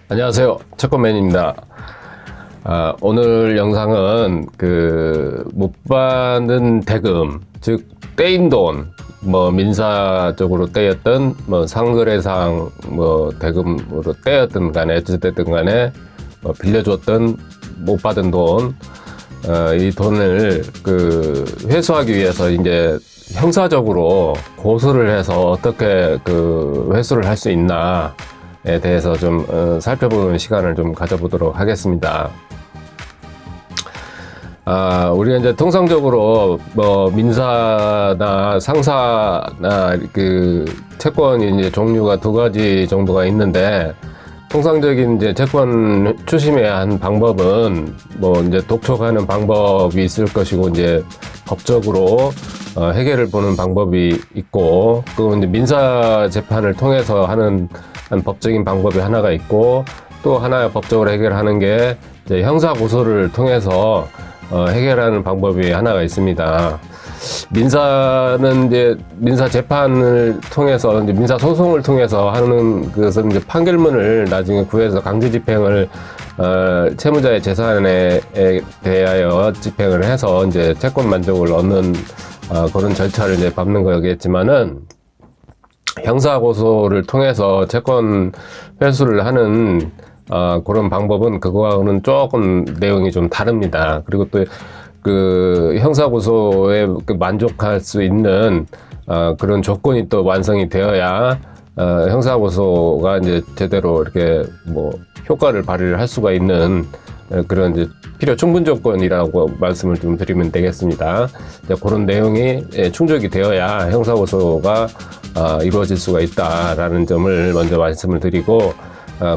안녕하세요, 채권맨입니다. 오늘 영상은 못 받는 대금, 즉 떼인 돈, 민사적으로 떼였던 상거래상 대금으로 떼였든 간에 어찌됐든 간에 빌려줬던 못 받은 돈, 이 돈을 회수하기 위해서 이제 형사적으로 고소를 해서 어떻게 회수를 할 수 있나에 대해서 좀 살펴보는 시간을 좀 가져보도록 하겠습니다. 우리가 이제 통상적으로 민사나 상사나 채권이 이제 종류가 두 가지 정도가 있는데, 통상적인 이제 채권 추심해야 하는 방법은 이제 독촉하는 방법이 있을 것이고, 이제 법적으로 해결을 보는 방법이 있고, 또 이제 민사 재판을 통해서 하는 법적인 방법이 하나가 있고, 또 하나 법적으로 해결하는 게 이제 형사 고소를 통해서 해결하는 방법이 하나가 있습니다. 민사는 이제 민사 재판을 통해서, 이제 민사 소송을 통해서 하는 것은 이제 판결문을 나중에 구해서 강제 집행을 채무자의 재산에 대하여 집행을 해서 이제 채권 만족을 얻는 그런 절차를 이제 밟는 거겠지만은, 형사 고소를 통해서 채권 회수를 하는 그런 방법은 그거와는 조금 내용이 좀 다릅니다. 그리고 또 형사 고소에 만족할 수 있는 그런 조건이 또 완성이 되어야 형사 고소가 이제 제대로 이렇게 효과를 발휘를 할 수가 있는 그런 이제 필요 충분 조건이라고 말씀을 좀 드리면 되겠습니다. 그런 내용이 충족이 되어야 형사 고소가 이루어질 수가 있다라는 점을 먼저 말씀을 드리고,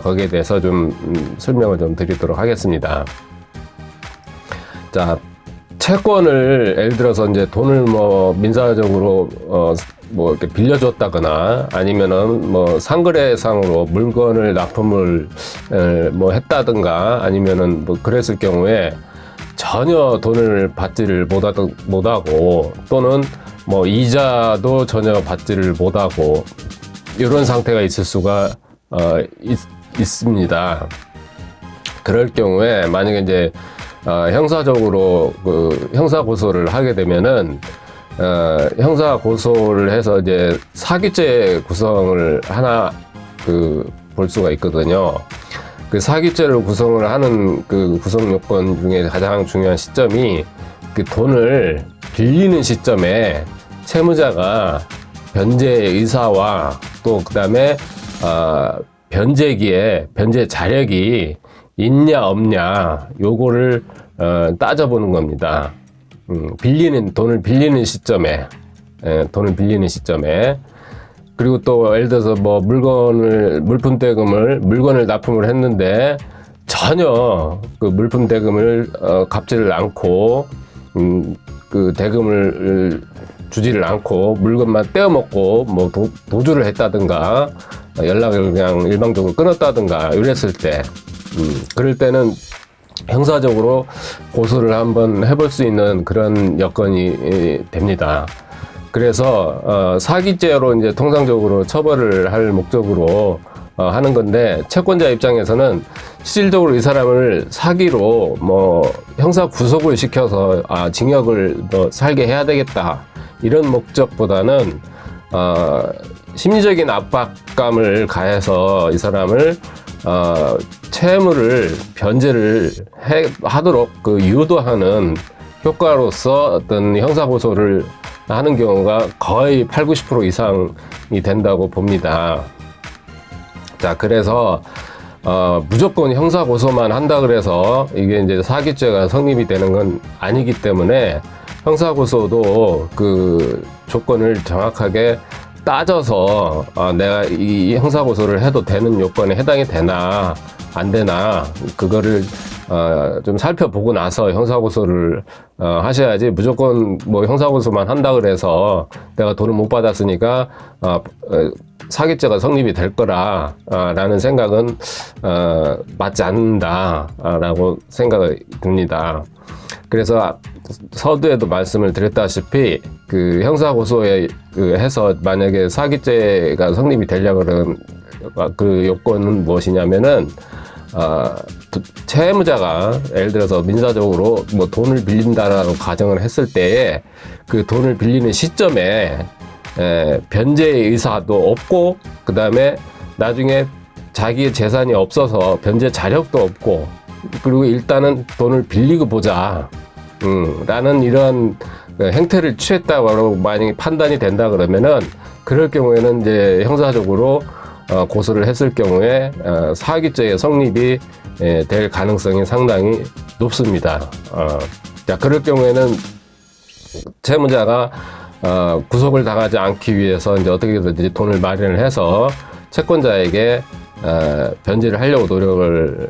거기에 대해서 좀 설명을 좀 드리도록 하겠습니다. 자, 채권을 예를 들어서 이제 돈을 민사적으로 이렇게 빌려줬다거나, 아니면은 상거래상으로 물건을 납품을 했다든가, 아니면은 그랬을 경우에 전혀 돈을 받지를 못하고, 또는 이자도 전혀 받지를 못하고, 이런 상태가 있을 수가 있습니다. 그럴 경우에 만약에 이제 형사적으로 형사 고소를 하게 되면은 형사 고소를 해서 이제 사기죄 구성을 하나 볼 수가 있거든요. 사기죄를 구성을 하는 구성 요건 중에 가장 중요한 시점이 돈을 빌리는 시점에 채무자가 변제 의사와 또 그다음에 변제 자력이 있냐 없냐, 요거를 따져보는 겁니다. 돈을 빌리는 시점에, 그리고 또 예를 들어서 물건을 납품을 했는데 전혀 물품 대금을 갚지를 않고, 대금을 주지를 않고 물건만 떼어먹고 도주를 했다든가, 연락을 그냥 일방적으로 끊었다든가 이랬을 때, 그럴 때는 형사적으로 고소를 한번 해볼 수 있는 그런 여건이 됩니다. 그래서 사기죄로 이제 통상적으로 처벌을 할 목적으로 하는 건데, 채권자 입장에서는 실질적으로 이 사람을 사기로 형사 구속을 시켜서 징역을 살게 해야 되겠다, 이런 목적보다는 심리적인 압박감을 가해서 이 사람을 채무를 변제를 하도록 유도하는 효과로서 어떤 형사 고소를 하는 경우가 거의 80-90% 이상이 된다고 봅니다. 자, 그래서 무조건 형사 고소만 한다 그래서 이게 이제 사기죄가 성립이 되는 건 아니기 때문에, 형사 고소도 조건을 정확하게 따져서 내가 이 형사 고소를 해도 되는 요건에 해당이 되나 안 되나, 그거를 좀 살펴보고 나서 형사 고소를 하셔야지, 무조건 형사 고소만 한다 그래서 내가 돈을 못 받았으니까 사기죄가 성립이 될 거라 라는 생각은 맞지 않는다 라고 생각이 듭니다. 그래서 서두에도 말씀을 드렸다시피 형사 고소에 해서 만약에 사기죄가 성립이 되려고 그 요건은 무엇이냐면은 채무자가 예를 들어서 민사적으로 뭐 돈을 빌린다라고 가정을 했을 때에 그 돈을 빌리는 시점에 변제의 의사도 없고, 그 다음에 나중에 자기의 재산이 없어서 변제 자력도 없고, 그리고 일단은 돈을 빌리고 보자 라는 이러한 행태를 취했다고 만약에 판단이 된다 그러면은, 그럴 경우에는 이제 형사적으로 고소를 했을 경우에 사기죄의 성립이 될 가능성이 상당히 높습니다. 자, 그럴 경우에는 채무자가 구속을 당하지 않기 위해서 이제 어떻게든지 돈을 마련을 해서 채권자에게 변제를 하려고 노력을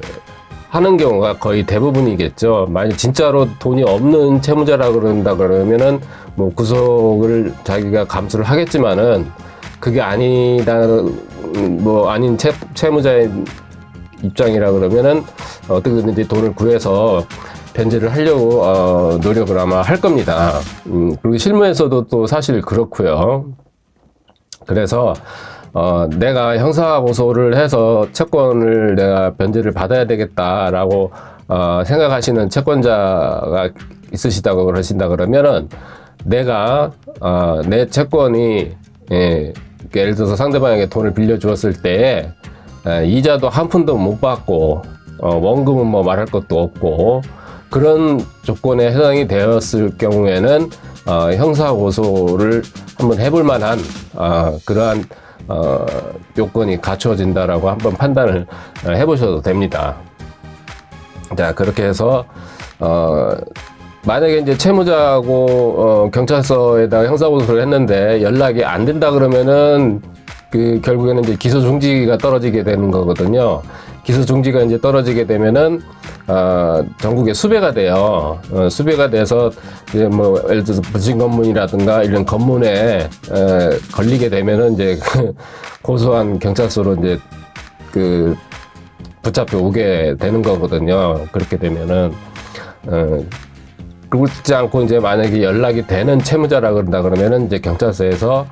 하는 경우가 거의 대부분이겠죠. 만약 진짜로 돈이 없는 채무자라 그런다 그러면은 뭐 구속을 자기가 감수를 하겠지만은, 그게 아니다, 뭐 아닌 채무자의 입장이라 그러면은 어떻게든지 돈을 구해서 변제를 하려고 노력을 아마 할 겁니다. 그리고 실무에서도 또 사실 그렇고요. 그래서 내가 형사 고소를 해서 채권을 내가 변제를 받아야 되겠다라고 생각하시는 채권자가 있으시다고 그러신다 그러면은, 내가 내 채권이 예를 들어서 상대방에게 돈을 빌려주었을 때 이자도 한 푼도 못 받고 원금은 뭐 말할 것도 없고, 그런 조건에 해당이 되었을 경우에는 형사 고소를 한번 해볼 만한 그러한 요건이 갖추어진다라고 한번 판단을 해보셔도 됩니다. 자, 그렇게 해서 만약에 이제 채무자하고 경찰서에다가 형사고소를 했는데 연락이 안 된다 그러면은, 그 결국에는 이제 기소 중지가 떨어지게 되는 거거든요. 기소 중지가 이제 떨어지게 되면은 전국에 수배가 돼요. 수배가 돼서 이제 뭐 예를 들어서 부신검문이라든가 이런 검문에 걸리게 되면은 이제 고소한 경찰서로 이제 그 붙잡혀 오게 되는 거거든요. 그렇게 되면은 그렇지 않고 이제 만약에 연락이 되는 채무자라 그런다 그러면은 이제 경찰서에서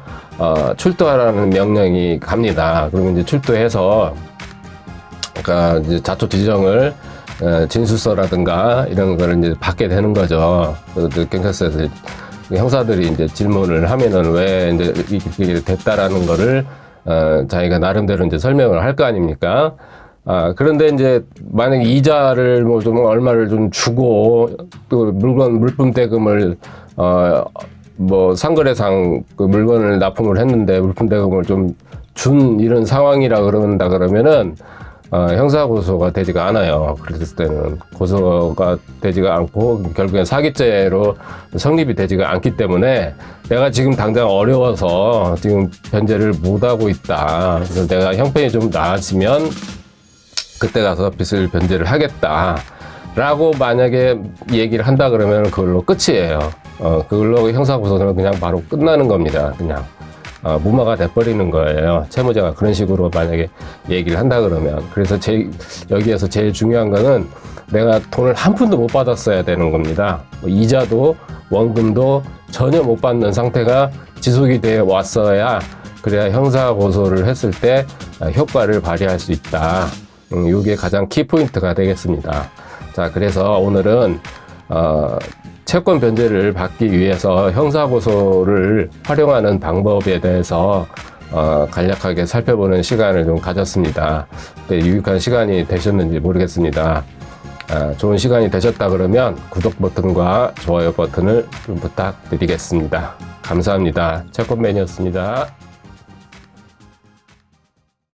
출두하라는 명령이 갑니다. 그러면 이제 출두해서 그러니까 이제 자초 지정을 진술서라든가 이런 거를 이제 받게 되는 거죠. 경찰서에서 형사들이 이제 질문을 하면은 왜 이제 이렇게 됐다라는 거를 자기가 나름대로 이제 설명을 할 거 아닙니까? 그런데 이제 만약 이자를 뭐 좀 얼마를 좀 주고 또 물품 대금을 뭐 상거래상 그 물건을 납품을 했는데 물품 대금을 좀 준 이런 상황이라 그런다 그러면은 형사 고소가 되지가 않아요. 그랬을 때는 고소가 되지가 않고 결국엔 사기죄로 성립이 되지가 않기 때문에, 내가 지금 당장 어려워서 지금 변제를 못 하고 있다, 그래서 내가 형편이 좀 나아지면 그때 가서 빚을 변제를 하겠다 라고 만약에 얘기를 한다 그러면 그걸로 끝이에요. 그걸로 형사고소는 그냥 바로 끝나는 겁니다. 그냥 무마가 돼버리는 거예요. 채무자가 그런 식으로 만약에 얘기를 한다 그러면. 그래서 여기에서 제일 중요한 거는 내가 돈을 한 푼도 못 받았어야 되는 겁니다. 이자도 원금도 전혀 못 받는 상태가 지속이 되어 왔어야, 그래야 형사고소를 했을 때 효과를 발휘할 수 있다. 이게 가장 키포인트가 되겠습니다. 자, 그래서 오늘은 채권 변제를 받기 위해서 형사고소를 활용하는 방법에 대해서 간략하게 살펴보는 시간을 좀 가졌습니다. 유익한 시간이 되셨는지 모르겠습니다. 좋은 시간이 되셨다 그러면 구독 버튼과 좋아요 버튼을 좀 부탁드리겠습니다. 감사합니다. 채권맨이었습니다.